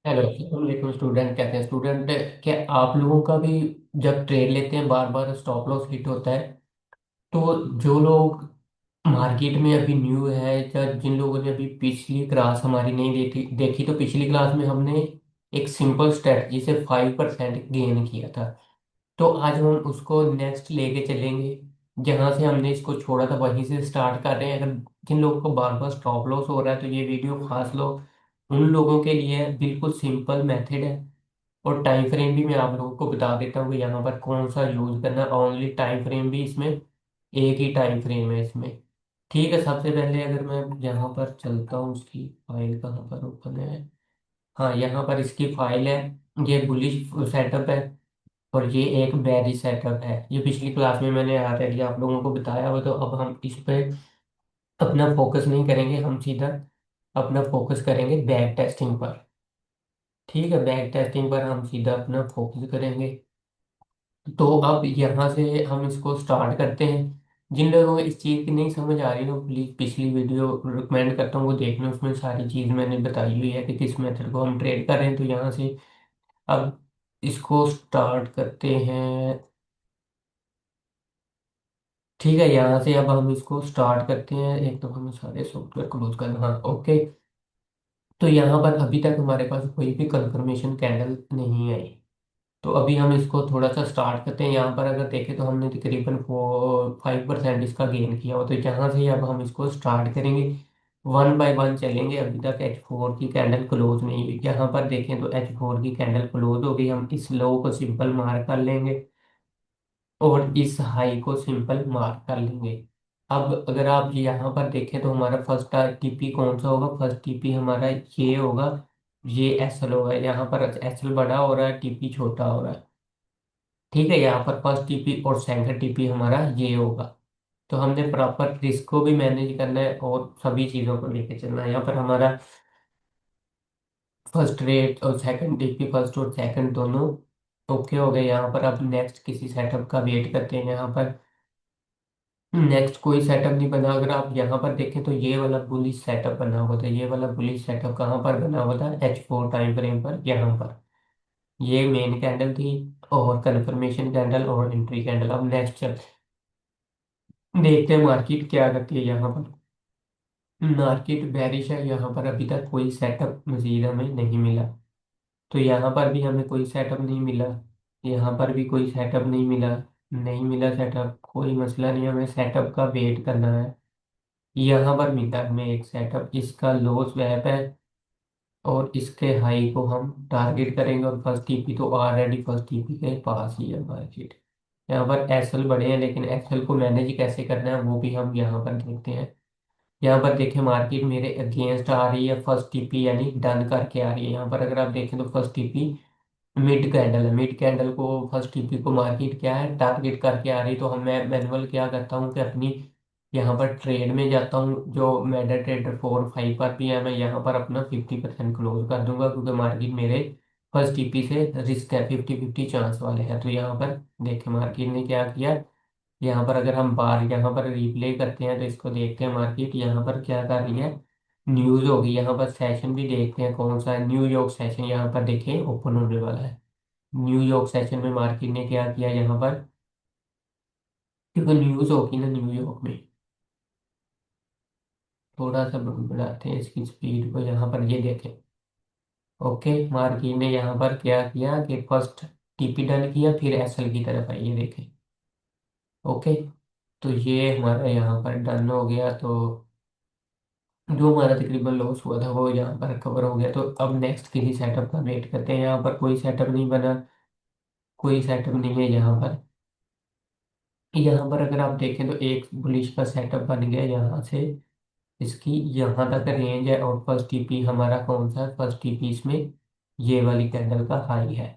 Hello अस्सलाम student. कहते हैं स्टूडेंट, क्या आप लोगों का भी जब ट्रेड लेते हैं बार बार स्टॉप लॉस हिट होता है? तो जो लोग मार्केट में अभी न्यू है या जिन लोगों ने अभी पिछली क्लास हमारी नहीं देखी देखी, तो पिछली क्लास में हमने एक सिंपल स्ट्रेटजी से 5% गेन किया था। तो आज हम उसको नेक्स्ट लेके चलेंगे। जहां से हमने इसको छोड़ा था वहीं से स्टार्ट कर रहे हैं। अगर जिन लोगों को बार बार स्टॉप लॉस हो रहा है तो ये वीडियो खास लो उन लोगों के लिए है। बिल्कुल सिंपल मेथड है। और टाइम फ्रेम भी मैं आप लोगों को बता देता हूँ कि यहाँ पर कौन सा यूज करना है। ओनली टाइम फ्रेम भी इसमें एक ही टाइम फ्रेम है इसमें। ठीक है, सबसे पहले अगर मैं यहाँ पर चलता हूँ, उसकी फाइल कहाँ पर ओपन है? हाँ, यहाँ पर इसकी फाइल है। ये बुलिश सेटअप है और ये एक बेरिश सेटअप है। ये पिछली क्लास में मैंने ऑलरेडी आप लोगों को बताया हुआ, तो अब हम इस पे अपना फोकस नहीं करेंगे। हम सीधा अपना फोकस करेंगे बैक टेस्टिंग पर। ठीक है, बैक टेस्टिंग पर हम सीधा अपना फोकस करेंगे। तो अब यहाँ से हम इसको स्टार्ट करते हैं। जिन लोगों को इस चीज़ की नहीं समझ आ रही हो प्लीज़ पिछली वीडियो रिकमेंड करता हूँ वो देखना। उसमें सारी चीज़ मैंने बताई हुई है कि किस मेथड को हम ट्रेड कर रहे हैं। तो यहाँ से अब इसको स्टार्ट करते हैं। ठीक है, यहाँ से अब हम इसको स्टार्ट करते हैं। एक तो हम सारे सॉफ्टवेयर क्लोज कर हाँ, ओके। तो यहाँ पर अभी तक हमारे पास कोई भी कंफर्मेशन कैंडल नहीं आई। तो अभी हम इसको थोड़ा सा स्टार्ट करते हैं। यहाँ पर अगर देखें तो हमने तकरीबन 5% इसका गेन किया हो। तो यहाँ से अब हम इसको स्टार्ट करेंगे। वन बाय वन चलेंगे। अभी तक H4 की कैंडल क्लोज नहीं हुई। यहाँ पर देखें तो H4 की कैंडल क्लोज हो गई। हम इस लो को सिंपल मार्क कर लेंगे और इस हाई को सिंपल मार्क कर लेंगे। अब अगर आप यहाँ पर देखें तो हमारा फर्स्ट टीपी कौन सा होगा? फर्स्ट टीपी हमारा ये होगा। ये एसएल होगा। यहाँ पर एसएल बड़ा हो रहा है, टीपी छोटा हो रहा है। ठीक है, यहाँ पर फर्स्ट टीपी और सेकंड टीपी हमारा ये होगा। तो हमने प्रॉपर रिस्क को भी मैनेज करना है और सभी चीज़ों को लेके चलना है। यहाँ पर हमारा फर्स्ट रेट और सेकंड टीपी, फर्स्ट और सेकंड दोनों ओके हो गए। यहाँ पर अब नेक्स्ट किसी सेटअप का वेट करते हैं। यहाँ पर नेक्स्ट कोई सेटअप नहीं बना। अगर आप यहाँ पर देखें तो ये वाला बुलिश सेटअप बना हुआ था। ये वाला बुलिश सेटअप कहाँ पर बना हुआ था? H4 टाइम फ्रेम पर, यहाँ पर। ये मेन कैंडल थी और कंफर्मेशन कैंडल और एंट्री कैंडल। अब नेक्स्ट चल देखते हैं मार्केट क्या करती है। यहाँ पर मार्केट बेरिश है। यहाँ पर अभी तक कोई सेटअप मजीद हमें नहीं मिला। तो यहाँ पर भी हमें कोई सेटअप नहीं मिला। यहाँ पर भी कोई सेटअप नहीं मिला। नहीं मिला सेटअप, कोई मसला नहीं, हमें सेटअप का वेट करना है। यहाँ पर मिला हमें एक सेटअप। इसका लो स्वैप है और इसके हाई को हम टारगेट करेंगे। और फर्स्ट टीपी तो ऑलरेडी फर्स्ट टीपी के पास ही है मार्केट। यहाँ पर एसएल बड़े हैं लेकिन एसएल को मैनेज कैसे करना है वो भी हम यहाँ पर देखते हैं। यहाँ पर देखें मार्केट मेरे अगेंस्ट आ रही है। फर्स्ट टीपी यानी डन करके आ रही है। यहाँ पर अगर आप देखें तो फर्स्ट टीपी मिड कैंडल है। मिड कैंडल को फर्स्ट टीपी को मार्केट क्या है टारगेट करके आ रही। तो हम मैं मैनुअल क्या करता हूँ कि अपनी यहाँ पर ट्रेड में जाता हूँ। जो मेटा ट्रेडर 4 5 पर भी है, मैं यहाँ पर अपना 50% क्लोज कर दूंगा क्योंकि मार्केट मेरे फर्स्ट टीपी से रिस्क है। 50-50 चांस वाले हैं। तो यहाँ पर देखें मार्केट ने क्या किया। यहाँ पर अगर हम बार यहाँ पर रिप्ले करते हैं तो इसको देखते हैं मार्केट यहाँ पर क्या कर रही है। न्यूज होगी। यहाँ पर सेशन भी देखते हैं कौन सा है। न्यूयॉर्क सेशन यहाँ पर देखें ओपन होने वाला है। न्यूयॉर्क सेशन में मार्केट ने क्या किया यहाँ पर, क्योंकि न्यूज होगी ना न्यूयॉर्क में। थोड़ा सा बढ़ाते हैं इसकी स्पीड को। यहाँ पर ये देखें। ओके, मार्केट ने यहाँ पर क्या किया कि फर्स्ट टीपी डन किया फिर एसएल की तरफ आई, ये देखें। ओके, तो ये हमारा यहाँ पर डन हो गया। तो जो हमारा तकरीबन लॉस हुआ था वो यहाँ पर कवर हो गया। तो अब नेक्स्ट किसी सेटअप का वेट करते हैं। यहाँ पर कोई सेटअप नहीं बना, कोई सेटअप नहीं है यहाँ पर। यहाँ पर अगर आप देखें तो एक बुलिश का सेटअप बन गया यहाँ से। इसकी यहाँ तक रेंज है और फर्स्ट टीपी हमारा कौन सा है? फर्स्ट टीपी इसमें ये वाली कैंडल का हाई है।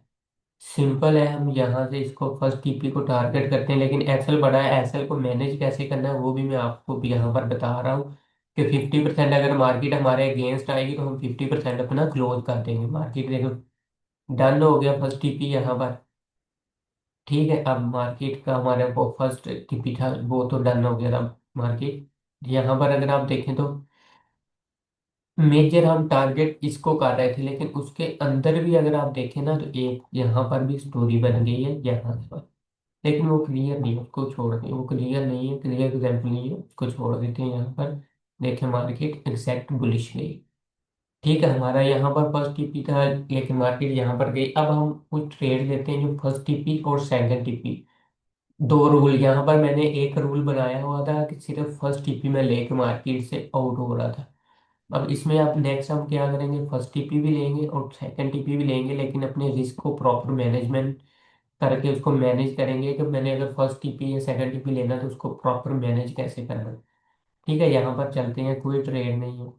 सिंपल है, हम यहाँ से इसको फर्स्ट टीपी को टारगेट करते हैं। लेकिन एसएल बड़ा है, एसएल को मैनेज कैसे करना है वो भी मैं आपको भी यहाँ पर बता रहा हूँ कि 50% अगर मार्केट हमारे अगेंस्ट आएगी तो हम 50% अपना क्लोज कर देंगे। मार्केट देखो डन हो गया फर्स्ट टीपी यहाँ पर। ठीक है, अब मार्केट का हमारे वो फर्स्ट टीपी था वो तो डन हो गया था। मार्केट यहाँ पर अगर आप देखें तो मेजर हम टारगेट इसको कर रहे थे, लेकिन उसके अंदर भी अगर आप देखें ना, तो एक यहाँ पर भी स्टोरी बन गई है यहाँ पर। लेकिन वो क्लियर नहीं है, उसको छोड़ दें, वो क्लियर नहीं है, क्लियर एग्जाम्पल नहीं है, उसको छोड़ देते हैं यहाँ पर। देखें मार्केट एग्जैक्ट बुलिश गई। ठीक है, हमारा यहाँ पर फर्स्ट टीपी था, लेकिन मार्केट यहाँ पर गई। अब हम कुछ ट्रेड लेते हैं जो फर्स्ट टीपी और सेकंड टीपी, दो रूल यहाँ पर मैंने एक रूल बनाया हुआ था कि सिर्फ फर्स्ट टीपी में लेके मार्केट से आउट हो रहा था। अब इसमें आप नेक्स्ट हम क्या करेंगे, फर्स्ट टीपी भी लेंगे और सेकंड टीपी भी लेंगे, लेकिन अपने रिस्क को प्रॉपर मैनेजमेंट करके उसको मैनेज करेंगे कि मैंने अगर फर्स्ट टीपी या सेकंड टीपी लेना है तो उसको प्रॉपर मैनेज कैसे करना है। ठीक है, यहाँ पर चलते हैं, कोई ट्रेड नहीं है,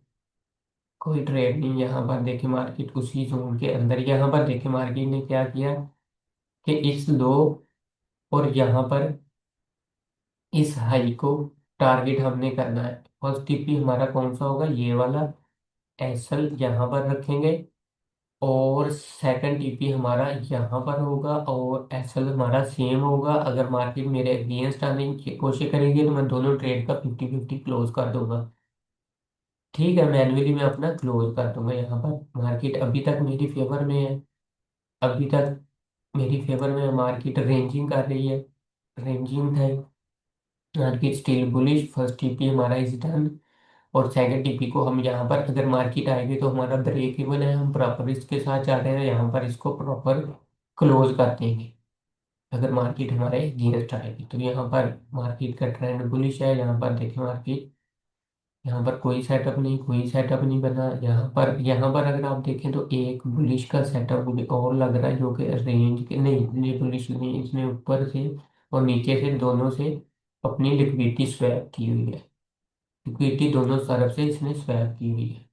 कोई ट्रेड नहीं। यहाँ पर देखे मार्केट उसी जोन के अंदर, यहाँ पर देखे मार्केट ने क्या किया कि इस लो और यहाँ पर इस हाई को टारगेट हमने करना है। फर्स्ट टीपी हमारा कौन सा होगा, ये वाला एसएल यहाँ पर रखेंगे, और सेकंड टीपी हमारा यहाँ पर होगा, और एसएल हमारा सेम होगा। अगर मार्केट मेरे अगेंस्ट आने की कोशिश करेगी तो मैं दोनों ट्रेड का 50-50 क्लोज कर दूंगा। ठीक है, मैन्युअली मैं अपना क्लोज कर दूंगा। यहाँ पर मार्केट अभी तक मेरी फेवर में है, अभी तक मेरी फेवर में मार्केट रेंजिंग कर रही है, रेंजिंग है market still bullish. First TP हमारा इज डन, और सेकंड टीपी को हम यहाँ पर अगर मार्केट आएगी तो हमारा ब्रेक इवन है, हम प्रॉपर इसके साथ चाहते हैं यहाँ पर इसको प्रॉपर क्लोज कर देंगे। अगर मार्केट हमारे अगेंस्ट आएगी तो यहाँ पर मार्केट का ट्रेंड बुलिश है। यहाँ पर देखें मार्केट, यहाँ पर कोई सेटअप नहीं, कोई सेटअप नहीं बना यहाँ पर। यहाँ पर अगर आप देखें तो एक बुलिश का सेटअप मुझे और लग रहा है, जो कि रेंज के नहीं, ये बुलिश नहीं, इसने ऊपर से और नीचे से दोनों से अपनी लिक्विडिटी स्वैप की हुई है, लिक्विडिटी दोनों तरफ से इसने स्वैप की हुई है।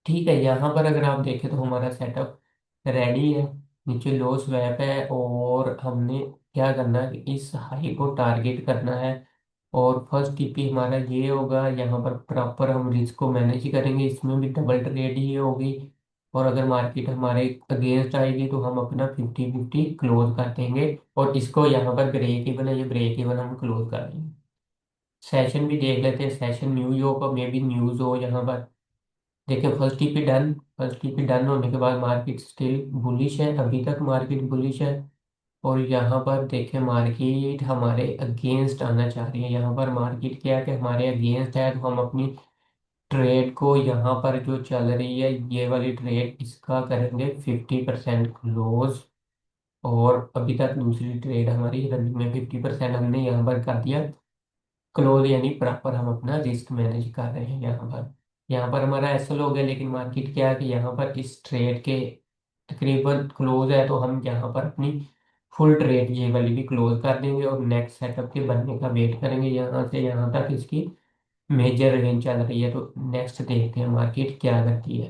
ठीक है, यहाँ पर अगर आप देखें तो हमारा सेटअप रेडी है, नीचे लो स्वैप है, और हमने क्या करना है कि इस हाई को टारगेट करना है। और फर्स्ट टीपी हमारा ये होगा, यहाँ पर प्रॉपर हम रिस्क को मैनेज करेंगे, इसमें भी डबल ट्रेड ही होगी। और अगर मार्केट हमारे अगेंस्ट आएगी तो हम अपना 50-50 क्लोज कर देंगे, और इसको यहाँ पर ब्रेक इवन है, ये ब्रेक इवन हम क्लोज कर देंगे। सेशन भी देख लेते हैं, सेशन न्यूयॉर्क और मे भी न्यूज हो यहाँ पर। देखिए first TP done, first TP done होने के बाद मार्केट स्टिल बुलिश है, अभी तक मार्केट बुलिश है। और यहाँ पर देखें मार्केट हमारे अगेंस्ट आना चाह रही है, यहाँ पर मार्केट क्या है कि हमारे अगेंस्ट है, तो हम अपनी ट्रेड को यहाँ पर जो चल रही है ये वाली ट्रेड, इसका करेंगे 50% क्लोज। और अभी तक दूसरी ट्रेड हमारी रनिंग में 50% हमने यहाँ पर कर दिया क्लोज, यानी प्रॉपर हम अपना रिस्क मैनेज कर रहे हैं। यहाँ पर हमारा एसएल हो गया, लेकिन मार्केट क्या है कि यहाँ पर इस ट्रेड के तकरीबन क्लोज है, तो हम यहाँ पर अपनी फुल ट्रेड ये वाली भी क्लोज कर देंगे, और नेक्स्ट सेटअप के बनने का वेट करेंगे। यहाँ से यहाँ तक इसकी मेजर रेंज चल रही है, तो नेक्स्ट देखते हैं मार्केट क्या करती है।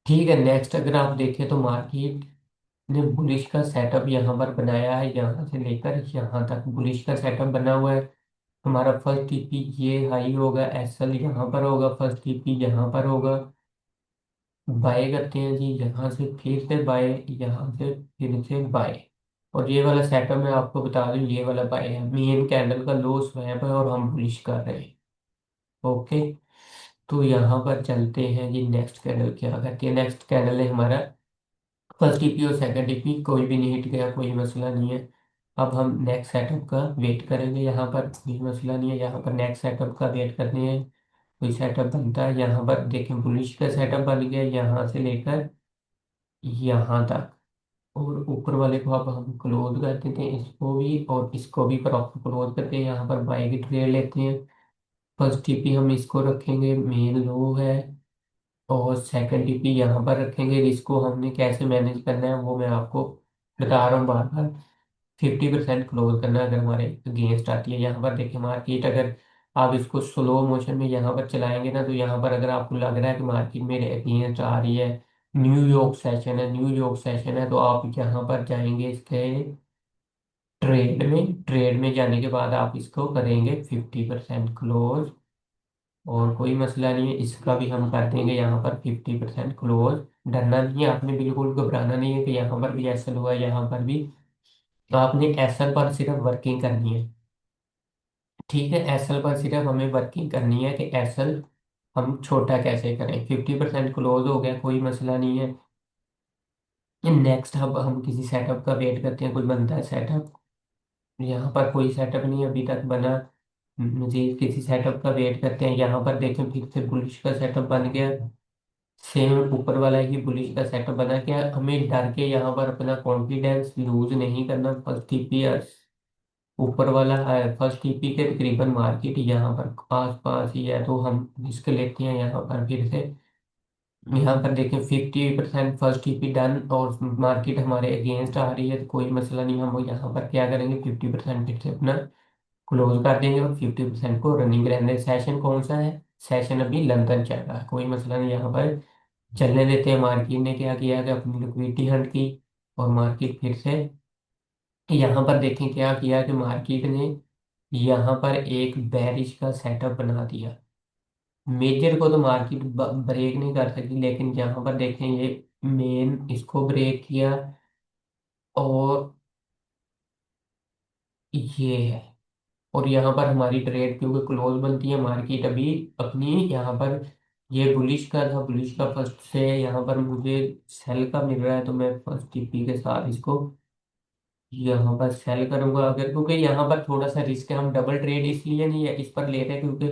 ठीक है, नेक्स्ट अगर आप देखें तो मार्केट ने बुलिश का सेटअप यहाँ पर बनाया है, यहाँ से लेकर यहाँ तक बुलिश का सेटअप बना हुआ है। हमारा फर्स्ट टीपी ये हाई होगा, एसएल यहाँ पर होगा, फर्स्ट टीपी यहाँ पर होगा। बाय करते हैं जी, यहाँ से फिर से बाय, यहाँ से फिर से बाय। और ये वाला सेटअप मैं आपको बता दूं, ये वाला बाय है, मेन कैंडल का लो स्वैप है और हम बुलिश कर रहे हैं। ओके, तो यहाँ पर चलते हैं जी, नेक्स्ट कैंडल क्या करती है। नेक्स्ट कैंडल है हमारा फर्स्ट टीपी और सेकंड टीपी, कोई भी नहीं हिट गया, कोई मसला नहीं है। अब हम नेक्स्ट सेटअप का वेट करेंगे, यहाँ पर कोई मसला नहीं है, यहाँ पर नेक्स्ट सेटअप का वेट करते हैं। कोई सेटअप बनता है, यहाँ पर देखें बुलिश का सेटअप बन गया यहाँ से लेकर यहाँ तक। और ऊपर वाले को अब हम क्लोज कर देते हैं, इसको भी और इसको भी प्रॉपर क्लोज करते हैं, यहाँ पर बाई की ट्रेड लेते हैं। फर्स्ट टीपी हम इसको रखेंगे, मेन लो है, और सेकंड टीपी यहाँ पर रखेंगे। इसको हमने कैसे मैनेज करना है वो मैं आपको बता रहा हूँ बार बार। 50% क्लोज करना है अगर हमारे अगेंस्ट आती है। यहाँ पर देखिए मार्केट, अगर आप इसको स्लो मोशन में यहाँ पर चलाएंगे ना, तो यहाँ पर अगर आपको लग रहा है कि मार्केट मेरे अगेंस्ट आ रही है, न्यूयॉर्क सेशन है, न्यूयॉर्क सेशन है, तो आप यहाँ पर जाएंगे इसके ट्रेड में जाने के बाद आप इसको करेंगे 50% क्लोज, और कोई मसला नहीं है, इसका भी हम कर देंगे यहाँ पर 50% क्लोज। डरना नहीं है आपने, बिल्कुल घबराना नहीं है कि यहाँ पर भी एसएल हुआ, यहाँ पर भी। तो आपने एसएल पर सिर्फ वर्किंग करनी है। ठीक है, एसएल पर सिर्फ हमें वर्किंग करनी है कि एसएल हम छोटा कैसे करें, 50% क्लोज हो गया, कोई मसला नहीं है। नेक्स्ट हम किसी सेटअप का वेट करते हैं, कोई बनता है सेटअप। यहाँ पर कोई सेटअप नहीं अभी तक बना। मुझे किसी सेटअप का वेट करते हैं, यहाँ पर देखें फिर से बुलिश का सेटअप बन गया। सेम ऊपर वाला ही बुलिश का सेटअप बना क्या, हमें डर के यहाँ पर अपना कॉन्फिडेंस लूज नहीं करना। फर्स्ट टीपी ऊपर वाला है, फर्स्ट टीपी के तकरीबन मार्केट यहाँ पर पास पास ही है, तो हम रिस्क लेते हैं यहाँ पर फिर से। यहाँ पर देखें 50% फर्स्ट टीपी डन और मार्केट हमारे अगेंस्ट आ रही है, तो कोई मसला नहीं, हम यहाँ पर क्या करेंगे, 50% फिर से अपना क्लोज कर देंगे और 50% को रनिंग रहने। सेशन कौन सा है, सेशन अभी लंदन चल रहा है, कोई मसला नहीं, यहाँ पर चलने देते हैं। मार्केट ने क्या किया कि अपनी लिक्विडिटी हंट की और मार्केट फिर से यहाँ पर देखें क्या किया कि मार्केट ने यहाँ पर एक बेरिश का सेटअप बना दिया। मेजर को तो मार्केट ब्रेक नहीं कर सकी, लेकिन यहाँ पर देखें ये मेन इसको ब्रेक किया और ये है। और यहाँ पर हमारी ट्रेड क्योंकि क्लोज बनती है, मार्केट अभी अपनी यहाँ पर ये बुलिश का था, बुलिश का फर्स्ट से यहाँ पर मुझे सेल का मिल रहा है, तो मैं फर्स्ट टीपी के साथ इसको यहाँ पर सेल करूंगा अगर, क्योंकि यहाँ पर थोड़ा सा रिस्क है। हम डबल ट्रेड इसलिए नहीं है इस पर ले रहे क्योंकि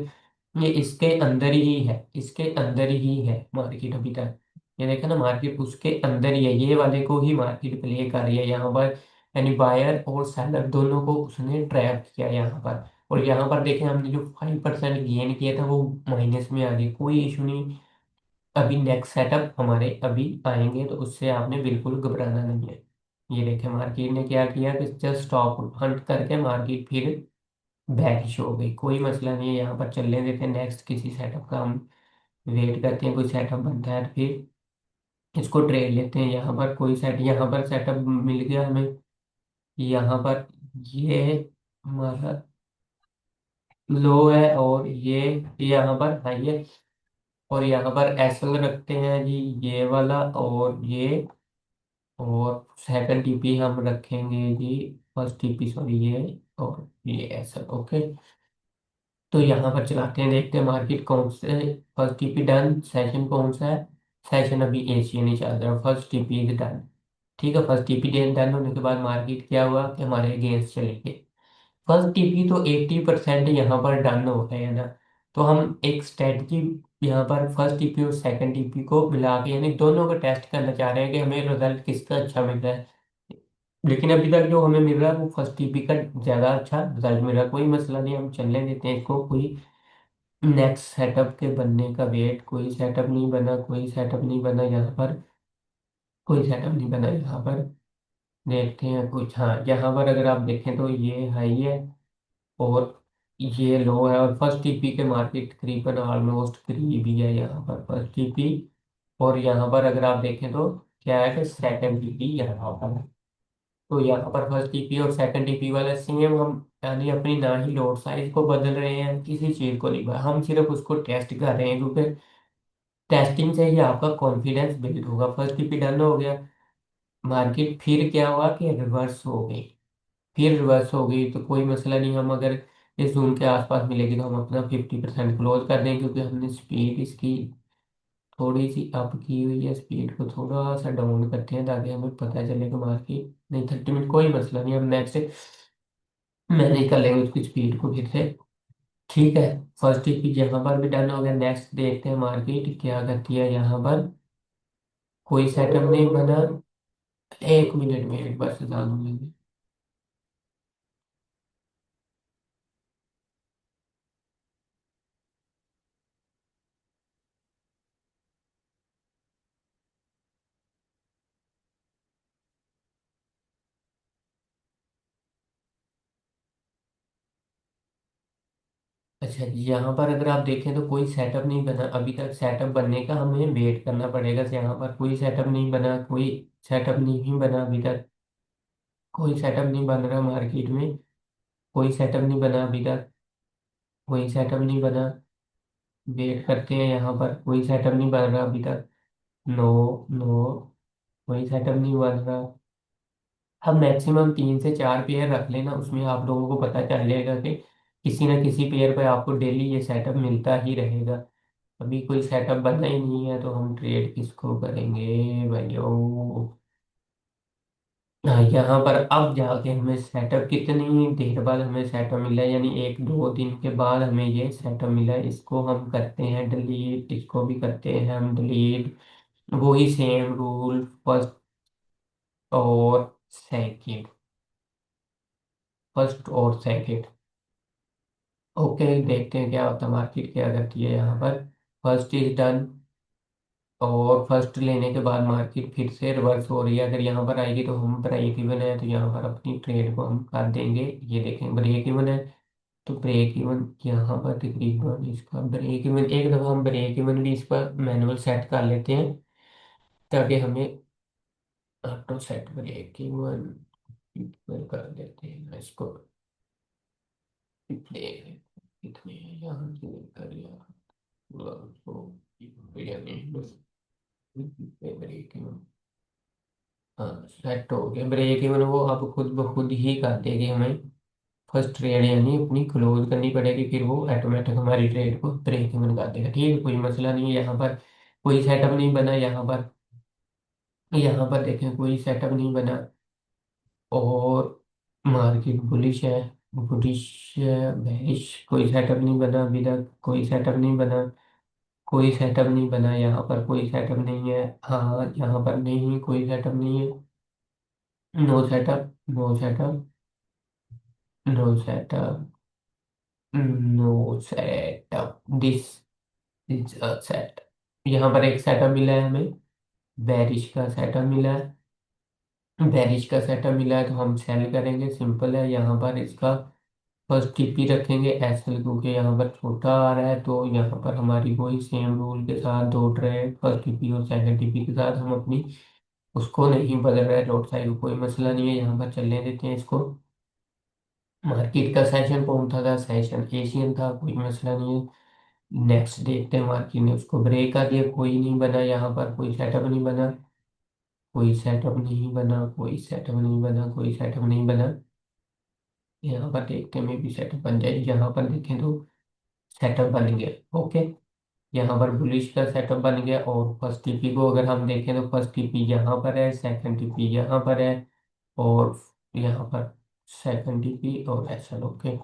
ये इसके अंदर ही है, इसके अंदर ही है मार्केट अभी तक। ये देखा ना, मार्केट उसके अंदर ही है, ये वाले को ही मार्केट प्ले कर रही है यहाँ पर। यानी बायर और सेलर दोनों को उसने ट्रैप किया यहाँ पर। और यहाँ पर देखें हमने जो 5% गेन किया था वो माइनस में आ गया, कोई इशू नहीं। अभी नेक्स्ट सेटअप हमारे अभी आएंगे, तो उससे आपने बिल्कुल घबराना नहीं है। ये देखें मार्केट ने क्या किया कि जस्ट स्टॉप हंट करके मार्केट फिर बैकिश हो गई, कोई मसला नहीं है, यहाँ पर चलने देते हैं। नेक्स्ट किसी सेटअप का हम वेट करते हैं, कोई सेटअप बनता है तो फिर इसको ट्रेड लेते हैं। यहाँ पर कोई सेट, यहाँ पर सेटअप मिल गया हमें। यहाँ पर ये हमारा लो है और ये यहाँ पर हाई है। और यहाँ पर एसएल रखते हैं जी, ये वाला और ये। और सेकंड टीपी हम रखेंगे जी, फर्स्ट टीपी सॉरी ये, और ये एसएल ओके। तो यहाँ पर चलाते हैं, देखते हैं मार्केट कौन से। फर्स्ट टीपी डन, सेशन कौन सा है, सेशन अभी एशियन ही चल रहा है, फर्स्ट टीपी इज डन। ठीक है, फर्स्ट टीपी डन होने के बाद मार्केट क्या हुआ कि हमारे अगेंस्ट चले गए। फर्स्ट टीपी तो 80% यहाँ पर डन हो गए है ना। तो हम एक स्ट्रेटजी यहाँ पर फर्स्ट टीपी और सेकंड टीपी को मिला के यानी दोनों को टेस्ट करना चाह रहे हैं कि हमें रिजल्ट किसका अच्छा मिल रहा है। लेकिन अभी तक जो हमें मिल रहा है वो फर्स्ट टीपी का ज्यादा अच्छा रिजल्ट मिल रहा है, कोई मसला नहीं, हम चलने देते हैं इसको। कोई नेक्स्ट सेटअप के बनने का वेट, कोई सेटअप नहीं बना, कोई सेटअप नहीं बना यहाँ पर, कोई सेटअप नहीं बना यहाँ पर। देखते हैं कुछ, हाँ यहाँ पर अगर आप देखें तो ये हाई है और ये लो है, और फर्स्ट टीपी के मार्केट तकरीबन ऑलमोस्ट करीब ही है यहाँ पर फर्स्ट टीपी। और यहाँ पर अगर आप देखें तो क्या है कि सेकंड टीपी यहाँ पर है। तो यहाँ पर फर्स्ट टीपी और सेकंड टीपी वाला सेम हम यानी अपनी ना ही लोड साइज को बदल रहे हैं, किसी चीज को नहीं हम सिर्फ उसको टेस्ट कर रहे हैं, क्योंकि टेस्टिंग से ही आपका कॉन्फिडेंस बिल्ड होगा। फर्स्ट टीपी डन हो गया, मार्केट फिर क्या हुआ कि रिवर्स हो गई। फिर रिवर्स हो गई तो कोई मसला नहीं, हम अगर इस जोन के आसपास मिलेगी तो हम अपना 50% क्लोज कर देंगे, क्योंकि हमने स्पीड इसकी थोड़ी सी अप की हुई है। स्पीड को थोड़ा सा डाउन करते हैं ताकि हमें पता चले कि मार्केट नहीं, 30 मिनट कोई मसला नहीं, हम नेक्स्ट मैनेज कर लेंगे उसकी स्पीड को फिर से। ठीक है, फर्स्ट टिप यहाँ पर भी डन हो गया। नेक्स्ट देखते हैं मार्केट क्या करती है यहाँ पर। कोई सेटअप नहीं बना, एक मिनट में एक बार से जानू लेंगे। अच्छा जी, यहाँ पर अगर आप देखें तो कोई सेटअप नहीं बना अभी तक, सेटअप बनने का हमें वेट करना पड़ेगा। यहाँ पर कोई सेटअप नहीं बना, कोई सेटअप नहीं बना अभी तक, कोई सेटअप नहीं बन रहा मार्केट में, कोई सेटअप नहीं बना अभी तक, कोई सेटअप नहीं बना। वेट करते हैं, यहाँ पर कोई सेटअप नहीं बन रहा अभी तक। नो, नो, कोई सेटअप नहीं बन रहा। हम मैक्सिमम 3 से 4 पेयर रख लेना, उसमें आप लोगों को पता चल जाएगा कि किसी न किसी पेयर पर आपको डेली ये सेटअप मिलता ही रहेगा। अभी कोई सेटअप बना ही नहीं है, तो हम ट्रेड किसको करेंगे भाइयों। हाँ, यहाँ पर अब जाके हमें सेटअप कितनी देर बाद हमें सेटअप मिला है, यानी 1-2 दिन के बाद हमें ये सेटअप मिला है। इसको हम करते हैं डिलीट, इसको भी करते हैं हम डिलीट। वही सेम रूल, फर्स्ट और सेकंड, फर्स्ट और सेकंड। ओके, देखते हैं क्या होता है, मार्केट क्या करती है यहाँ पर। फर्स्ट इज डन, और फर्स्ट लेने के बाद मार्केट फिर से रिवर्स हो रही है। अगर यहाँ पर आएगी तो हम ब्रेक इवन है, तो यहाँ पर अपनी ट्रेड को हम कर देंगे। ये देखें ब्रेक इवन है, तो ब्रेक इवन यहाँ पर तकरीबन इसका ब्रेक इवन, एक दफ़ा हम ब्रेक इवन भी इस पर मैनुअल सेट कर लेते हैं, ताकि हमें ऑटो सेट ब्रेक इवन कर देते हैं इसको। कितने कितने यहाँ से कर तो यानी ब्रेक इवन, हाँ सेट हो गया ब्रेक इवन। वो अब खुद ब खुद ही कर देगी हमें। फर्स्ट ट्रेड यानी अपनी क्लोज करनी पड़ेगी, फिर वो ऑटोमेटिक हमारी ट्रेड को ब्रेक इवन कर देगा। ठीक है, कोई मसला नहीं है। यहाँ पर कोई सेटअप नहीं बना, यहाँ पर देखें कोई सेटअप नहीं बना, और मार्केट बुलिश है, बुलिश बेरिश, कोई सेटअप नहीं बना अभी तक, कोई सेटअप नहीं बना, कोई सेटअप नहीं बना, यहाँ पर कोई सेटअप नहीं है। हाँ, यहाँ पर नहीं, कोई सेटअप नहीं है। No setup, no setup, no setup, no setup, this is a set. यहाँ पर एक सेटअप मिला है हमें, बेरिश का सेटअप मिला है। बेरिश का सेटअप मिला है तो हम सेल करेंगे, सिंपल है। यहाँ पर इसका फर्स्ट टीपी रखेंगे एसएल, क्योंकि यहाँ पर छोटा आ रहा है, तो यहाँ पर हमारी वही सेम रूल के साथ दो ट्रेड, फर्स्ट टीपी और सेकंड टीपी के साथ हम अपनी उसको नहीं बदल रहे लोड साइड को, कोई मसला नहीं है। यहाँ पर चलने देते हैं इसको। मार्केट का सेशन कौन था सेशन एशियन था, कोई मसला नहीं है। नेक्स्ट देखते हैं, मार्केट ने उसको ब्रेक कर दिया, कोई नहीं बना यहाँ पर, कोई सेटअप नहीं बना, कोई सेटअप नहीं बना, कोई सेटअप नहीं बना, कोई सेटअप नहीं बना। यहाँ पर देखते हैं, मे भी सेटअप बन जाए। यहाँ पर देखें तो सेटअप बन गया। ओके, यहाँ पर बुलिश का सेटअप बन गया। और फर्स्ट टीपी को अगर हम देखें तो फर्स्ट टीपी यहाँ पर है, सेकंड टीपी यहाँ पर है, और यहाँ पर सेकंड टीपी और ऐसा। ओके,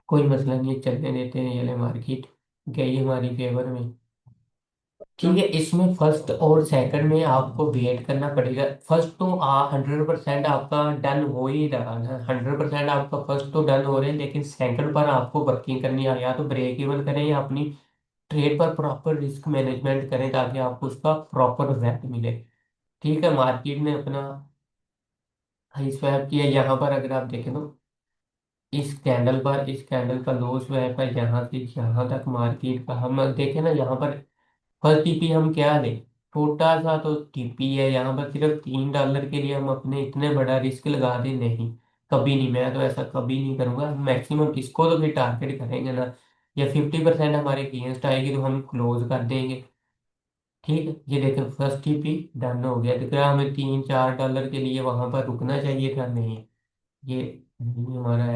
कोई मसला नहीं है, चलने देते हैं। ये ले मार्केट गई हमारी फेवर में। ठीक है, इसमें फर्स्ट और सेकंड में आपको वेट करना पड़ेगा। फर्स्ट तो 100% आपका डन हो ही रहा है, 100% आपका फर्स्ट तो डन हो रहे हैं, लेकिन सेकंड पर आपको वर्किंग करनी है। या तो ब्रेक इवन करें या अपनी ट्रेड पर प्रॉपर रिस्क मैनेजमेंट करें, ताकि आपको उसका प्रॉपर वैल्यू मिले। ठीक है, मार्केट ने अपना हाई स्वैप किया। यहाँ पर अगर आप देखें तो इस कैंडल पर, इस कैंडल का लो स्वैप है यहाँ से यहाँ तक। मार्केट का हम देखें ना, यहाँ पर फर्स्ट टीपी हम क्या लें, छोटा सा तो टीपी है। यहाँ पर सिर्फ $3 के लिए हम अपने इतने बड़ा रिस्क लगा दें, नहीं, कभी नहीं। मैं तो ऐसा कभी नहीं करूंगा। मैक्सिमम इसको तो फिर टारगेट करेंगे ना, या 50% हमारे अगेंस्ट आएगी तो हम क्लोज कर देंगे। ठीक है, ये देखें फर्स्ट टीपी डन हो गया, तो क्या हमें $3-4 के लिए वहां पर रुकना चाहिए था? नहीं, ये नहीं हमारा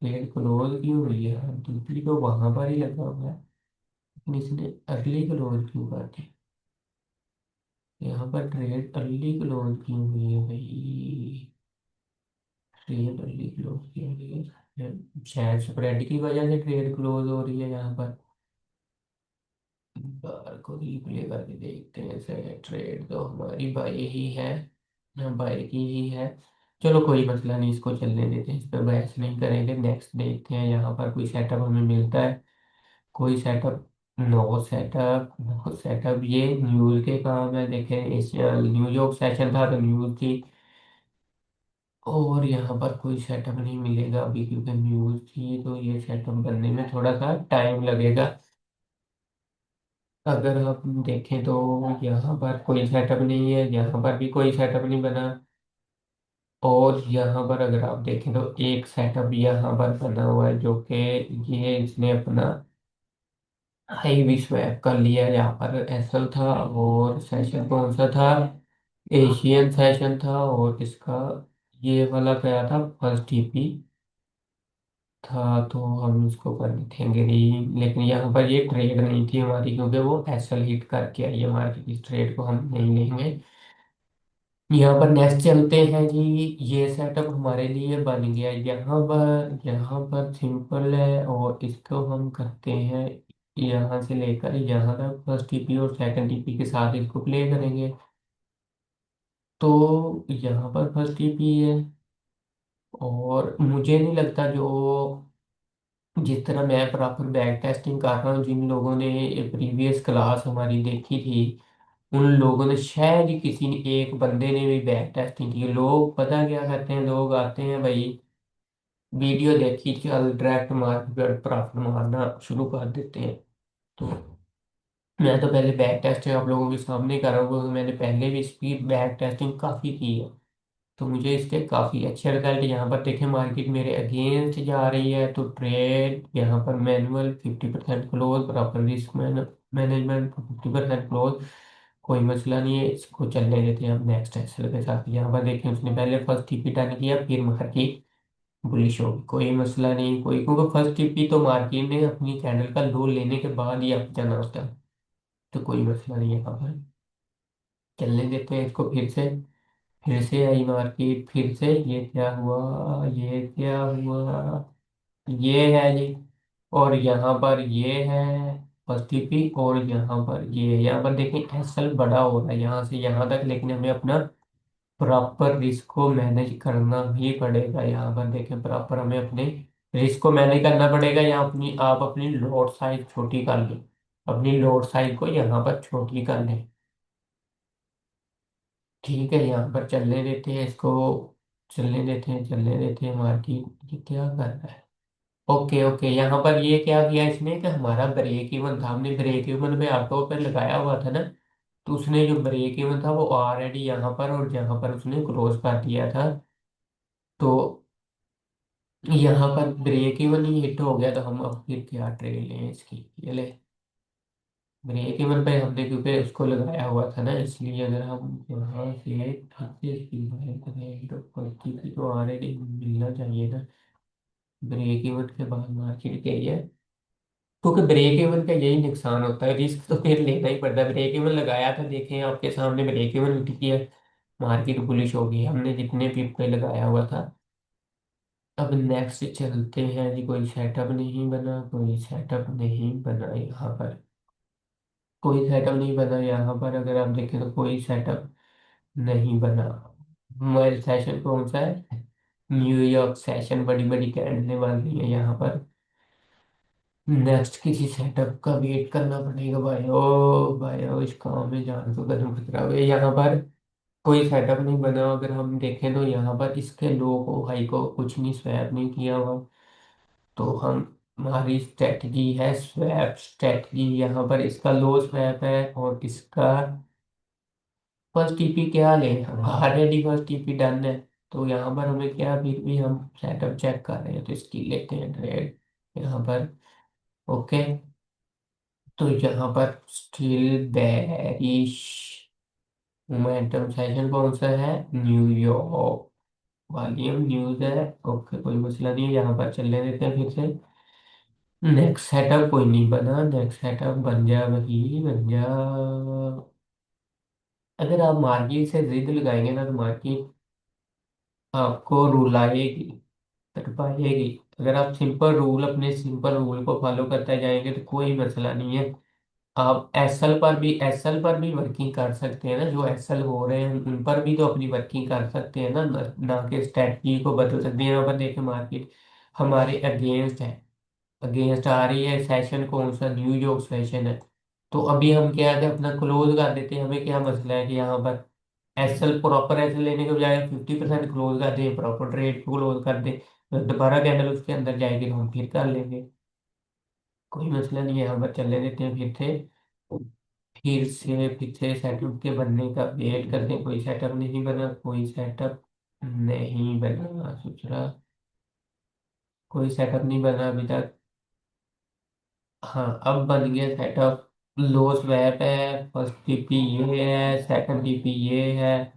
ट्रेड क्लोज क्यों हुई है? टीपी तो वहां पर ही लगा हुआ है, लेकिन इसने अर्ली क्लोज क्यों कर दी? यहाँ पर ट्रेड अर्ली क्लोज क्यों हुई है भाई? ट्रेड अर्ली क्लोज क्यों हुई है? शायद स्प्रेड की वजह से ट्रेड क्लोज हो रही है यहाँ पर। बार को रिप्ले करके देखते हैं। सही, ट्रेड तो हमारी बाई ही है, बाई की ही है। चलो कोई मसला नहीं, इसको चलने देते हैं, इस पर बहस नहीं करेंगे। नेक्स्ट देखते हैं, यहाँ पर कोई सेटअप हमें मिलता है, कोई setup. No setup, no setup, ये न्यूज़ के काम है। देखें इस न्यूयॉर्क सेशन था तो न्यूज़ थी, और यहाँ पर कोई सेटअप नहीं मिलेगा अभी, क्योंकि न्यूज़ थी, तो ये सेटअप बनने में थोड़ा सा टाइम लगेगा। अगर हम देखें तो यहाँ पर कोई सेटअप नहीं है, यहाँ पर भी कोई सेटअप नहीं बना, और यहाँ पर अगर आप देखें तो एक सेटअप यहाँ पर बना हुआ है, जो कि ये इसने अपना हाई भी स्वैप कर लिया। यहाँ पर एसएल था, और सेशन कौन सा था? एशियन सेशन था, और इसका ये वाला क्या था? फर्स्ट टीपी था तो हम उसको कर देंगे नहीं, लेकिन यहाँ पर ये ट्रेड नहीं थी हमारी, क्योंकि वो एसएल हिट करके आई है मार्केट, इस ट्रेड को हम नहीं लेंगे। यहाँ पर नेक्स्ट चलते हैं जी। ये सेटअप हमारे लिए बन गया, यहाँ पर सिंपल है, और इसको हम करते हैं यहाँ से लेकर यहाँ तक, फर्स्ट टीपी और सेकंड टीपी के साथ इसको प्ले करेंगे। तो यहाँ पर फर्स्ट टीपी है, और मुझे नहीं लगता जो जिस तरह मैं प्रॉपर बैक टेस्टिंग कर रहा हूँ, जिन लोगों ने प्रीवियस क्लास हमारी देखी थी, उन लोगों ने शायद ही किसी ने एक बंदे ने भी बैक टेस्टिंग की। लोग पता क्या करते हैं, लोग आते हैं भाई, वीडियो देखी चल डायरेक्ट मार्केट प्रॉफिट मारना शुरू कर देते हैं। तो मैं तो पहले बैक टेस्टिंग आप लोगों के सामने कर रहा हूँ, क्योंकि मैंने पहले भी इसकी बैक टेस्टिंग काफ़ी की है। तो मुझे इसके काफ़ी अच्छे रिजल्ट यहाँ पर देखें, मार्केट मेरे अगेंस्ट जा रही है, तो ट्रेड यहाँ पर manual 50% close, proper risk management 50% close, कोई मसला नहीं है, इसको चलने देते हैं हम नेक्स्ट एक्सेल के साथ। यहाँ पर देखें उसने पहले फर्स्ट टीपी टर्न किया, फिर मार्केट बुलिश होगी, कोई मसला नहीं, कोई, क्योंकि फर्स्ट टीपी तो मार्केट ने अपनी कैंडल का लो लेने के बाद ही आप जाना होता है, तो कोई मसला नहीं है। यहाँ पर चलने देते हैं इसको, फिर से आई मार्केट, फिर से ये क्या हुआ, ये क्या हुआ, ये है जी, और यहाँ पर ये है फर्स्ट टीपी, और यहाँ पर ये है। यहाँ पर देखें एसएल बड़ा हो रहा है यहाँ से यहाँ तक, लेकिन हमें अपना प्रॉपर रिस्क को मैनेज करना ही पड़ेगा। यहाँ पर देखें प्रॉपर हमें अपने रिस्क को मैनेज करना पड़ेगा। यहाँ आप अपनी लोड साइज छोटी कर लें, अपनी लोड साइज को यहाँ पर छोटी कर लें। ठीक है, यहाँ पर चलने देते हैं इसको, चलने देते हैं मार्केट, ये क्या कर रहा है। ओके ओके, यहाँ पर ये क्या किया इसने कि हमारा ब्रेक इवन था, हमने ब्रेक इवन पे ऑटो पे लगाया हुआ था ना, तो उसने जो ब्रेक इवन था वो ऑलरेडी यहाँ पर और यहाँ पर उसने क्लोज कर दिया था। तो यहाँ पर ब्रेक इवन ही हिट हो गया, तो हम अब फिर क्या ट्रेड लें इसकी, ये ले ब्रेक इवन पे हमने क्योंकि उसको लगाया हुआ था ना, इसलिए अगर हम यहाँ से फिर से इसकी बाय करें तो पच्चीस की तो ऑलरेडी मिलना चाहिए ना, ब्रेक इवन के बाद मार्केट के लिए, क्योंकि ब्रेक इवन का यही नुकसान होता है, रिस्क तो फिर लेना ही पड़ता है। ब्रेक इवन लगाया था, देखें आपके सामने ब्रेक इवन उठ गया, मार्केट बुलिश हो गई, हमने जितने पिप पे लगाया हुआ था। अब नेक्स्ट चलते हैं जी, कोई सेटअप नहीं बना, कोई सेटअप नहीं बना यहाँ पर, कोई सेटअप नहीं बना यहाँ पर, अगर आप देखें तो कोई सेटअप नहीं बना। मोबाइल सेशन कौन सा है, न्यूयॉर्क सेशन, बड़ी बड़ी कैंडलें बन रही है यहाँ पर। नेक्स्ट किसी सेटअप का वेट करना पड़ेगा भाई ओ, इस काम में जान तो कदम खतरा हुआ है। यहाँ पर कोई सेटअप नहीं बना, अगर हम देखें तो यहाँ पर इसके लो को हाई को कुछ नहीं स्वैप नहीं किया हुआ, तो हम हमारी स्ट्रेटजी है स्वैप स्ट्रेटजी, यहाँ पर इसका लो स्वैप है और इसका फर्स्ट टीपी क्या लें, हम ऑलरेडी फर्स्ट टीपी डन है, तो यहाँ पर हमें क्या, फिर भी हम सेटअप चेक कर रहे हैं, तो इसकी लेते हैं ट्रेड यहाँ पर। ओके, तो यहाँ पर स्टिल बेरिश मोमेंटम सेशन कौन सा है, न्यूयॉर्क, वॉल्यूम न्यूज है। ओके, कोई मसला नहीं है, यहाँ पर चलने देते हैं फिर से। नेक्स्ट सेटअप कोई नहीं बना, नेक्स्ट सेटअप बन जा वही बन जा, अगर आप मार्केट से जिद लगाएंगे ना तो मार्केट आपको रुलाएगी, कर पाएगी। अगर आप सिंपल रूल, अपने सिंपल रूल को फॉलो करते जाएंगे तो कोई मसला नहीं है। आप एसएल पर भी वर्किंग कर सकते हैं ना, जो एसएल हो रहे हैं उन पर भी तो अपनी वर्किंग कर सकते हैं ना, ना कि स्ट्रेटजी को बदल सकते हैं। यहाँ पर देखें मार्केट हमारे अगेंस्ट है, अगेंस्ट आ रही है, सेशन कौन सा, न्यूयॉर्क सेशन है। तो अभी हम क्या है कि अपना क्लोज कर देते हैं, हमें क्या मसला है कि यहाँ पर एसएल प्रॉपर एसएल लेने के बजाय 50% क्लोज कर दें, प्रॉपर ट्रेड को क्लोज कर दें, तो दोबारा कैंडल उसके अंदर जाएगी तो हम फिर कर लेंगे, कोई मसला नहीं है। यहाँ पर चलने देते हैं फिर से सेटअप के बनने का वेट करते हैं, कोई सेटअप नहीं बना, कोई सेटअप नहीं बना, सोच रहा कोई सेटअप नहीं बना अभी तक। हाँ, अब बन गया सेटअप, लो स्वैप है, फर्स्ट टीपी ये है, सेकंड टीपी ये है,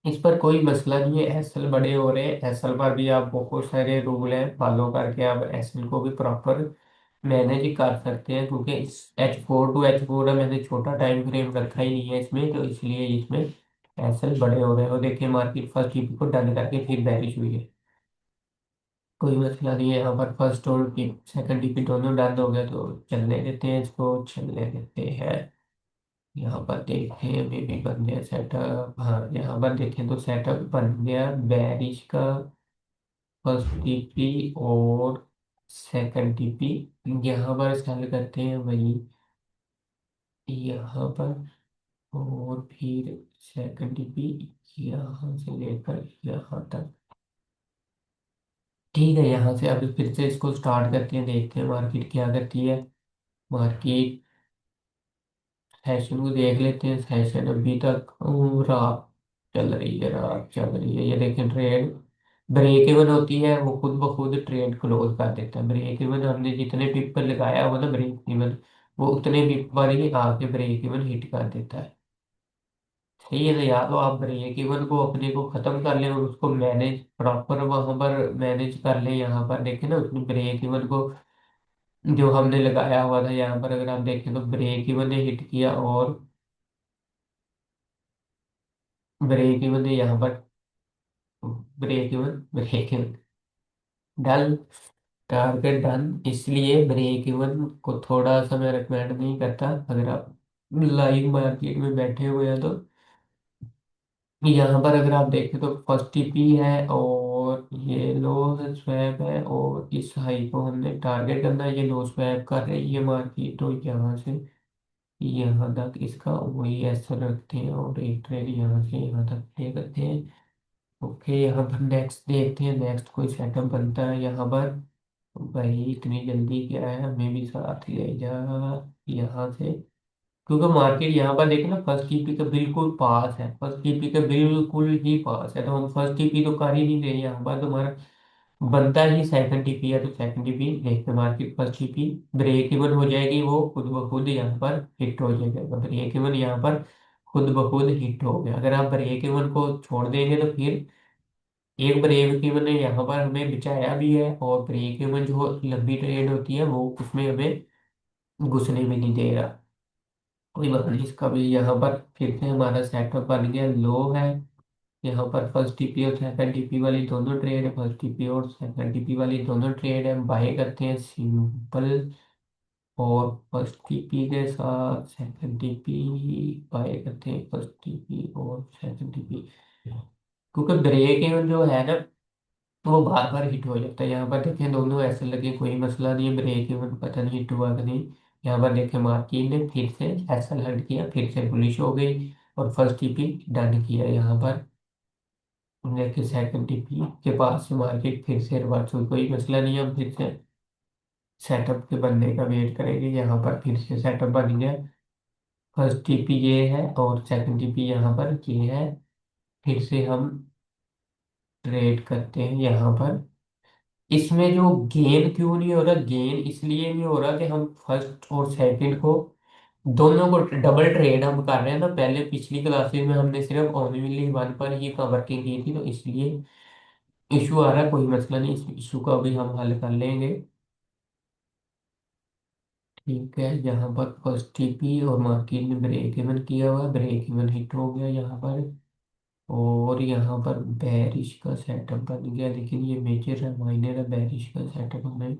इस पर कोई मसला नहीं है, एसएल बड़े हो रहे हैं, एसएल पर भी आप बहुत सारे रूल हैं फॉलो करके आप एसएल को भी प्रॉपर मैनेज कर सकते हैं, क्योंकि इस H4 to H4 है, मैंने छोटा टाइम फ्रेम रखा ही नहीं है इसमें, तो इसलिए इसमें एसएल बड़े हो रहे हैं। और देखिए मार्केट फर्स्ट टीपी को डन करके फिर बैरिश हुई है, कोई मसला नहीं है यहाँ पर। फर्स्ट और सेकंड टीपी दोनों डन हो गया, तो चलने देते हैं इसको, चलने देते हैं। यहाँ पर देखें अभी भी बन गया सेटअप, हाँ यहाँ पर देखें तो सेटअप बन गया बैरिश का। फर्स्ट टीपी और सेकंड टीपी यहाँ पर सेल करते हैं वही, यहाँ पर। और फिर सेकंड टीपी यहाँ से लेकर यहाँ तक। ठीक है, यहाँ से अभी फिर से इसको स्टार्ट करते हैं, देखते हैं मार्केट क्या करती है। मार्केट सेशन को देख लेते हैं, सेशन अभी तक रात चल रही है, रात चल रही है। ये देखें ट्रेड ब्रेक इवन होती है, वो खुद ब खुद ट्रेड क्लोज कर देता है। ब्रेक इवन हमने जितने पिप पर लगाया हुआ ना ब्रेक इवन, वो उतने पिप पर ही आके ब्रेक इवन हिट कर देता है। सही है ना, या तो आप ब्रेक इवन को अपने को खत्म कर लें और उसको मैनेज प्रॉपर वहां पर मैनेज कर लें। यहाँ पर देखें ना उसने ब्रेक इवन को जो हमने लगाया हुआ था, यहाँ पर अगर आप देखें तो ब्रेक इवन ने हिट किया, और ब्रेक इवन ने यहाँ पर break even done, target done. इसलिए ब्रेक इवन को थोड़ा सा मैं रिकमेंड नहीं करता अगर आप लाइव मार्केट में बैठे हुए हैं तो। यहाँ पर अगर आप देखें तो फर्स्ट टीपी है, और ये लो स्वैप है, और इस हाई को हमने टारगेट करना है। ये लो स्वैप कर रही है मार्केट, तो यहाँ से यहाँ तक इसका वही ऐसा रखते हैं, और एक ट्रेड यहाँ से यहाँ तक प्ले करते हैं। ओके, यहाँ पर नेक्स्ट देखते हैं, नेक्स्ट कोई सेटअप बनता है यहाँ पर। भाई इतनी जल्दी क्या है, हमें भी साथ ले जा यहाँ से। क्योंकि मार्केट यहाँ पर देखें ना फर्स्ट टीपी का बिल्कुल पास है, फर्स्ट टीपी का बिल्कुल ही पास है, तो हम फर्स्ट टीपी तो कर ही नहीं रहे यहाँ पर। तो हमारा बनता ही सेकंड टीपी है, तो सेकंड टीपी देखते market first TP break even हो जाएगी, वो खुद ब खुद यहाँ पर हिट हो जाएगा। ब्रेक इवन यहाँ पर खुद ब खुद हिट हो गया। अगर आप ब्रेक इवन को छोड़ देंगे तो फिर एक ब्रेक इवन ने यहाँ पर हमें बचाया भी है, और ब्रेक इवन जो लंबी ट्रेड होती है वो उसमें हमें घुसने भी नहीं दे रहा। कोई बात नहीं, इसका भी यहाँ पर फिर से हमारा सेटअप बन गया, लो है। यहाँ पर फर्स्ट टीपी और सेकंड टीपी वाली दोनों ट्रेड है, फर्स्ट टीपी और सेकंड टीपी वाली दोनों ट्रेड है, बाय करते हैं सिंपल। और फर्स्ट टीपी के साथ सेकंड टीपी बाय करते हैं, फर्स्ट टीपी और सेकंड टीपी। क्योंकि ब्रेक इवन जो है ना वो बार बार हिट हो जाता है। यहाँ पर देखें दोनों ऐसे लगे, कोई मसला नहीं है, ब्रेक इवन पता नहीं हिट हुआ कि नहीं। यहाँ पर देखें मार्किन ने फिर से ऐसा हट किया, फिर से बुलिश हो गई, और फर्स्ट टीपी डन किया यहाँ पर। देखिए सेकंड टीपी के पास से मार्केट फिर से रिवर्स हुई, कोई मसला नहीं है, हम फिर से सेटअप के बनने का वेट करेंगे। यहाँ पर फिर से सेटअप बन गया, फर्स्ट टीपी ये है और सेकंड टीपी यहाँ पर ये है। फिर से हम ट्रेड करते हैं यहाँ पर। इसमें जो गेन क्यों नहीं हो रहा, गेन इसलिए नहीं हो रहा कि हम फर्स्ट और सेकंड को दोनों को डबल ट्रेड हम कर रहे हैं ना। पहले पिछली क्लासेस में हमने सिर्फ ओनली वन पर ही वर्किंग की थी, तो इसलिए इशू आ रहा है। कोई मसला नहीं, इस इशू का भी हम हल कर लेंगे। ठीक है, यहाँ पर फर्स्ट टीपी और मार्केट ने ब्रेक इवन किया हुआ, ब्रेक इवन हिट हो गया यहाँ पर। और यहाँ पर बेरिश का सेटअप बन गया, लेकिन ये मेजर है माइनर है बेरिश का सेटअप हमें।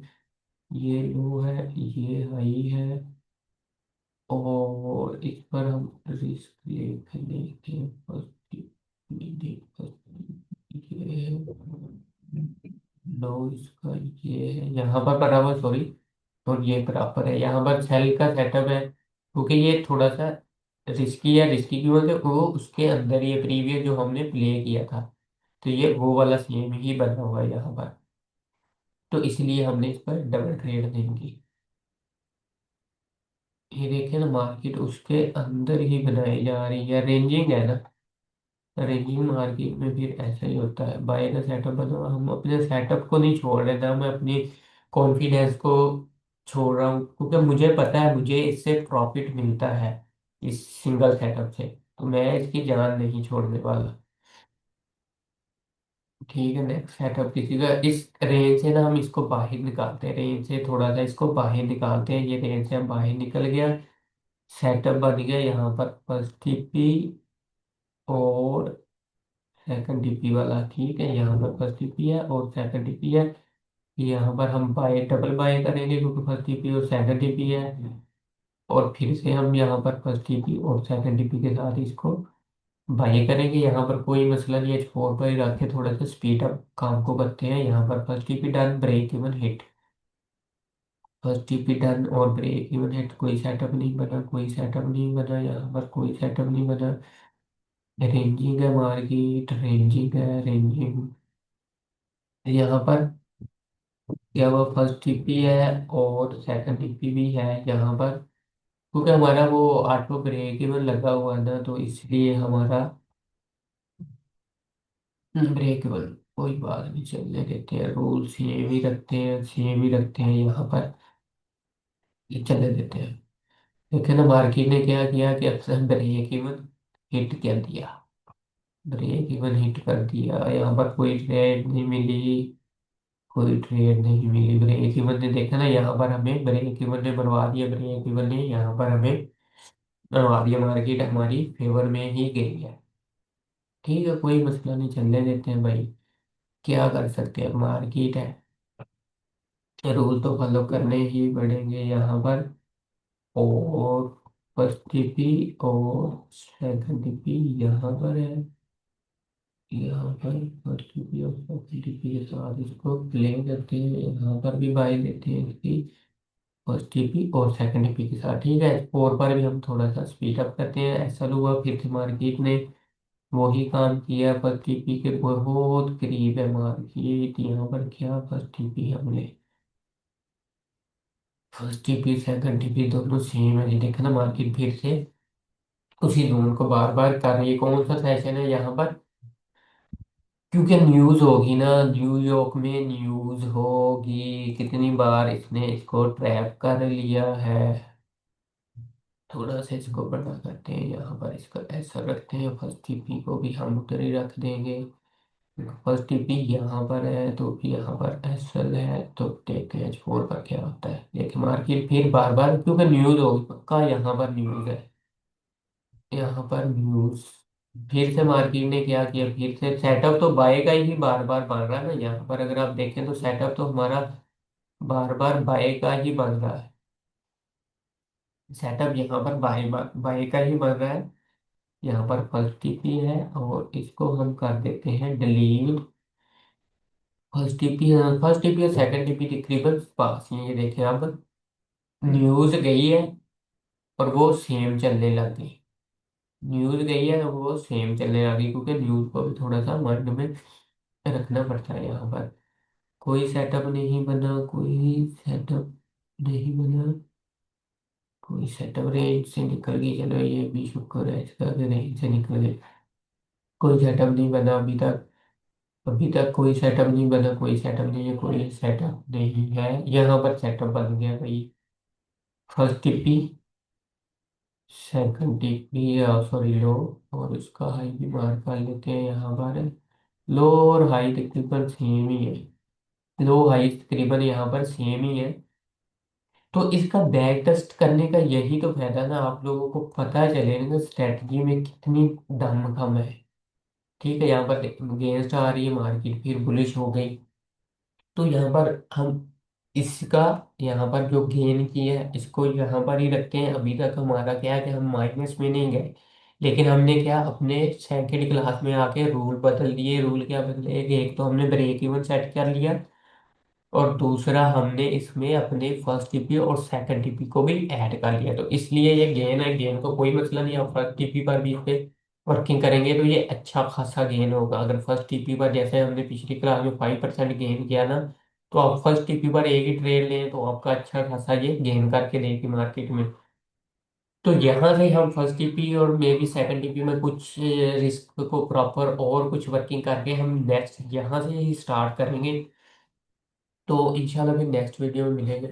ये लो है, ये हाई है, और इस पर हम रिस्क लेके लेके फर्स्ट ये है, लो इसका ये है यहाँ पर बराबर, सॉरी। और ये बराबर है, यहाँ पर सेल का सेटअप है, क्योंकि ये थोड़ा सा रिस्की है। रिस्की की वजह से वो उसके अंदर ये प्रीवियस जो हमने प्ले किया था, तो ये वो वाला सेम ही बना हुआ है यहाँ पर, तो इसलिए हमने इस पर डबल ट्रेड नहीं की। ये देखिए ना मार्केट उसके अंदर ही बनाई जा रही है, रेंजिंग है ना। रेंजिंग मार्केट में फिर ऐसा ही होता है, बाय का सेटअप बना, हम अपने सेटअप को नहीं छोड़ रहे ना, मैं अपनी कॉन्फिडेंस को छोड़ रहा हूँ, क्योंकि मुझे पता है मुझे इससे प्रॉफिट मिलता है इस सिंगल सेटअप से, तो मैं इसकी जान नहीं छोड़ने वाला। ठीक है, नेक्स्ट सेटअप किसी का इस रेंज से ना हम इसको बाहर निकालते हैं, रेंज से थोड़ा सा इसको बाहर निकालते हैं, ये रेंज से हम बाहर निकल गया। सेटअप बन गया यहाँ पर फर्स्ट टीपी और सेकंड टीपी वाला। ठीक है, यहाँ पर फर्स्ट टीपी है और सेकंड टीपी है। यहाँ पर हम बाय डबल बाय करेंगे क्योंकि फर्स्ट टीपी और सेकंड टीपी है। और फिर से हम यहाँ पर फर्स्ट टीपी और सेकंड टीपी के साथ इसको बाय करेंगे। यहाँ पर कोई मसला नहीं है, फोर पर ही रख के थोड़ा सा स्पीड अप काम को करते हैं। यहाँ पर first TP done, break even hit. First TP done और ब्रेक इवन हिट। कोई सेटअप नहीं बना, कोई सेटअप नहीं बना, यहाँ पर कोई सेटअप नहीं बना। रेंजिंग है मार्केट, रेंजिंग है, रेंजिंग। यहाँ पर क्या वो फर्स्ट टीपी है और सेकंड टीपी भी है यहाँ पर, क्योंकि हमारा वो ऑटो ब्रेक इवन लगा हुआ है ना, तो इसलिए हमारा ब्रेकेबल। कोई बात नहीं, चलने देते हैं, रूल सेम ही रखते हैं, सेम ही रखते हैं यहाँ पर। ये चलने देते हैं। देखिए ना, मार्केट ने क्या किया कि अक्सर ब्रेक इवन हिट कर दिया। ब्रेक इवन हिट कर दिया, यहाँ पर कोई ट्रेड नहीं मिली, कोई ट्रेड नहीं मिली। ब्रेक इवन ने देखा ना, यहाँ पर हमें ब्रेक इवन ने बनवा दिया, ब्रेक इवन ने यहाँ पर हमें बनवा दिया। मार्केट हमारी फेवर में ही गई है। ठीक है, कोई मसला नहीं, चलने देते हैं भाई। क्या कर सकते हैं, मार्केट है, रूल तो फॉलो करने ही पड़ेंगे यहाँ पर। और फर्स्ट टीपी और सेकंड टीपी यहाँ पर है। यहाँ पर फर्स्ट टीपी और सेकंड टीपी के साथ इसको प्ले करते हैं, यहाँ पर भी बाई लेते हैं इसकी फर्स्ट टीपी और सेकंड टीपी के साथ। ठीक है, फोर पर भी हम थोड़ा सा स्पीड अप करते हैं। ऐसा हुआ फिर से मार्केट ने वही काम किया, फर्स्ट टीपी के बहुत करीब है मार्केट। यहाँ पर क्या फर्स्ट टीपी हमने, फर्स्ट टीपी सेकंड टीपी दोनों सेम है। ये देखा ना, मार्केट फिर से उसी जोन को बार बार कर रही है। कौन सा सेशन है यहाँ पर, क्योंकि न्यूज होगी ना, न्यूयॉर्क में न्यूज होगी कितनी बार इसने इसको ट्रैप कर लिया है। थोड़ा सा इसको बड़ा करते हैं, यहाँ पर इसका ऐसा रखते हैं, फर्स्ट टीपी को भी हम उधर ही रख देंगे। फर्स्ट टीपी यहाँ पर है तो यहाँ पर एसएल है, तो देखते हैं फोर का क्या होता है। देखिए मार्केट फिर बार बार, क्योंकि न्यूज होगी पक्का, यहाँ पर न्यूज है, यहाँ पर न्यूज। फिर से मार्केट ने क्या किया, फिर से सेटअप तो बाय का ही बार बार बन रहा है ना। यहाँ पर अगर आप देखें तो सेटअप तो हमारा बार बार बाय का ही बन रहा है। सेटअप यहाँ पर बाय बाय का ही बन रहा है। यहाँ पर फर्स्ट टीपी है और इसको हम कर देते हैं delete. First TP, first TP और सेकंड टीपी तकरीबन पास ही हैं। ये देखें अब न्यूज गई है और वो सेम चलने लग गई। न्यूज गई है और वो सेम चलने लगी, क्योंकि न्यूज को भी थोड़ा सा माइंड में रखना पड़ता है। यहाँ पर कोई सेटअप नहीं बना, कोई सेटअप नहीं बना, कोई सेटअप रेंज से निकल गई। चलो ये भी शुक्र है इसका कि रेंज से निकल गई। कोई सेटअप नहीं बना अभी तक, अभी तक कोई सेटअप नहीं बना, कोई सेटअप नहीं है, कोई सेटअप नहीं है। यहाँ पर सेटअप बन गया भाई। फर्स्ट टिप्पी, सेकंड टिप्पी, सॉरी लो, और उसका हाई भी मार कर लेते हैं यहाँ पर। लो और हाई तकरीबन सेम ही है, लो हाई तकरीबन यहाँ पर सेम ही है। तो इसका बैक टेस्ट करने का यही तो फायदा ना, आप लोगों को पता चलेगा ना स्ट्रेटजी में कितनी दम है। ठीक है, यहाँ पर अगेंस्ट आ रही है मार्केट, फिर बुलिश हो गई, तो यहाँ पर हम इसका, यहाँ पर जो गेन किया है इसको यहाँ पर ही रखते हैं। अभी तक हमारा क्या है कि हम माइनस में नहीं गए, लेकिन हमने क्या अपने सेकंड क्लास में आके रूल बदल दिए। रूल क्या बदले, एक तो हमने ब्रेक इवन सेट कर लिया और दूसरा हमने इसमें अपने फर्स्ट टीपी और सेकंड टीपी को भी ऐड कर लिया। तो इसलिए ये गेन है, गेन को कोई मसला नहीं। आप फर्स्ट टीपी पर भी इस पे वर्किंग करेंगे तो ये अच्छा खासा गेन होगा। अगर फर्स्ट टीपी पर जैसे हमने पिछली क्लास में 5% गेन किया ना, तो आप फर्स्ट टीपी पर एक ही ट्रेड लें तो आपका अच्छा खासा ये गेन करके देगी मार्केट में। तो यहाँ से हम फर्स्ट टीपी और मे बी सेकंड टीपी में कुछ रिस्क को प्रॉपर और कुछ वर्किंग करके हम नेक्स्ट यहाँ से ही स्टार्ट करेंगे। तो इंशाल्लाह फिर नेक्स्ट वीडियो में मिलेंगे।